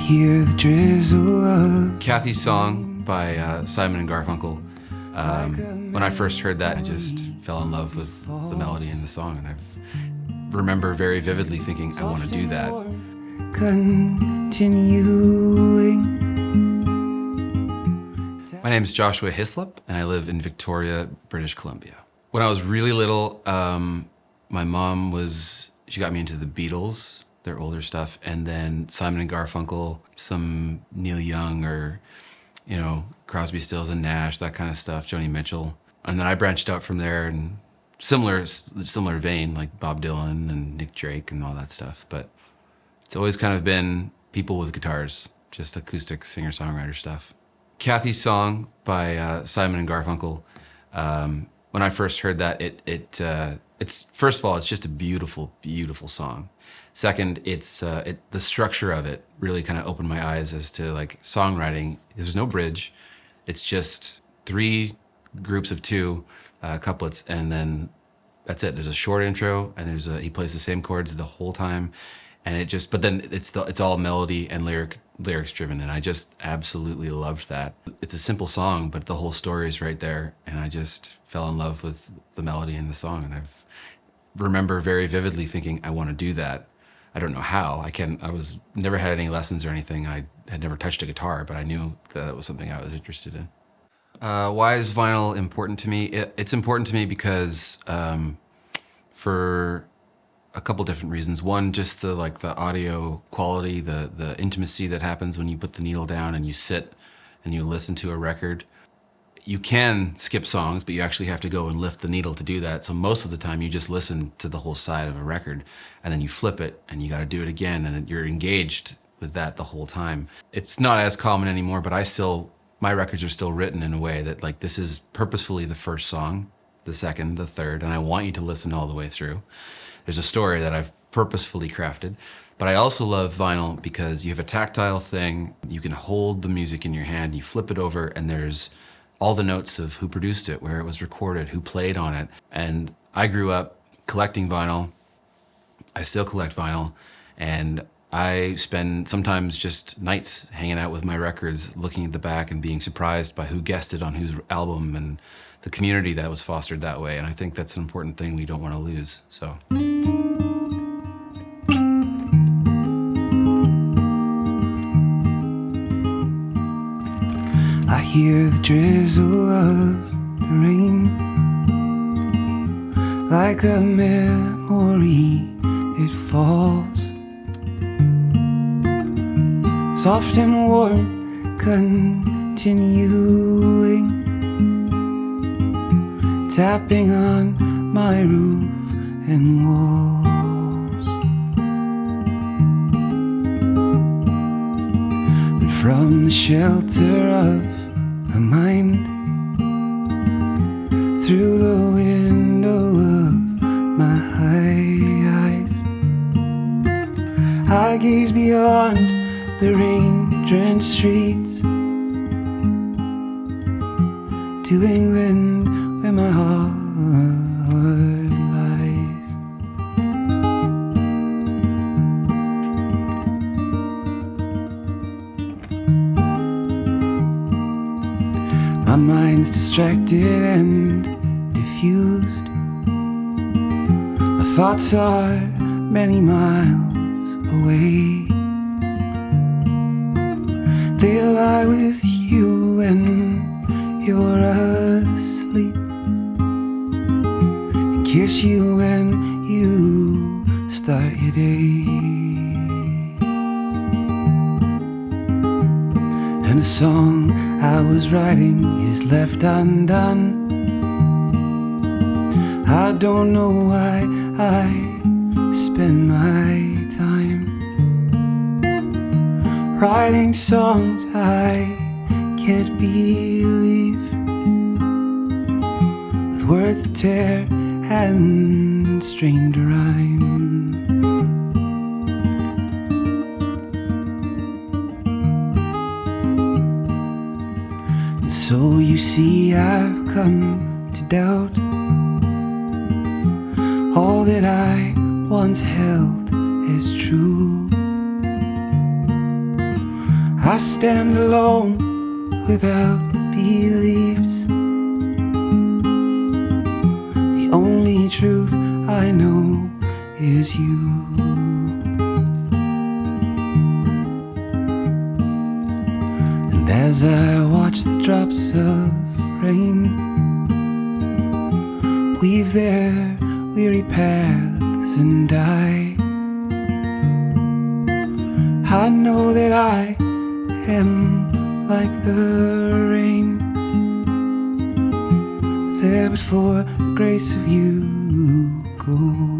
hear the drizzle of Kathy's Song by Simon Garfunkle. When I first heard that, I just fell in love with the melody and the song, and I remember very vividly thinking, I want to do that. Continuing. My name is Joshua Hyslop, and I live in Victoria, British Columbia. When I was really little, my mom she got me into the Beatles, their older stuff, and then Simon and Garfunkel, some Neil Young or, Crosby, Stills and Nash, that kind of stuff, Joni Mitchell. And then I branched out from there in similar vein, like Bob Dylan and Nick Drake and all that stuff. But it's always kind of been people with guitars, just acoustic singer-songwriter stuff. Kathy's Song by Simon and Garfunkel. When I first heard that, it's first of all, it's just a beautiful, beautiful song. Second, the structure of it really kind of opened my eyes as to like songwriting. There's no bridge. It's just 3 groups of 2 couplets, and then that's it. There's a short intro, and he plays the same chords the whole time, and but then it's all melody and lyrics driven, and I just absolutely loved that. It's a simple song, but the whole story is right there, and I just fell in love with the melody and the song, and I remember very vividly thinking, I want to do that. I don't know how. Never had any lessons or anything. I had never touched a guitar, but I knew that it was something I was interested in. Why is vinyl important to me? It's important to me because for a couple different reasons. One, just the audio quality, the intimacy that happens when you put the needle down and you sit and you listen to a record. You can skip songs, but you actually have to go and lift the needle to do that. So most of the time you just listen to the whole side of a record, and then you flip it and you got to do it again, and you're engaged with that the whole time. It's not as common anymore, but my records are still written in a way that this is purposefully the first song, the second, the third, and I want you to listen all the way through. There's a story that I've purposefully crafted. But I also love vinyl because you have a tactile thing. You can hold the music in your hand, you flip it over, and there's all the notes of who produced it, where it was recorded, who played on it. And I grew up collecting vinyl. I still collect vinyl. And I spend sometimes just nights hanging out with my records, looking at the back and being surprised by who guessed it on whose album and the community that was fostered that way. And I think that's an important thing we don't want to lose, so. I hear the drizzle of the rain, like a memory it falls, soft and warm, continuing, tapping on my roof and walls. But from the shelter of my mind, through the window of my eyes, I gaze beyond the rain-drenched streets to England, where my heart lies. My mind's distracted and diffused. My thoughts are many miles away. They lie with you when you're asleep, and kiss you when you start your day. And a song I was writing is left undone. I don't know why I spend my time writing songs I can't believe, with words that tear and strain to rhyme. And so you see I've come to doubt all that I once held as true. I stand alone without beliefs. The only truth I know is you. And as I watch the drops of rain weave their weary paths and I know that I am like the rain, there but for the grace of you go.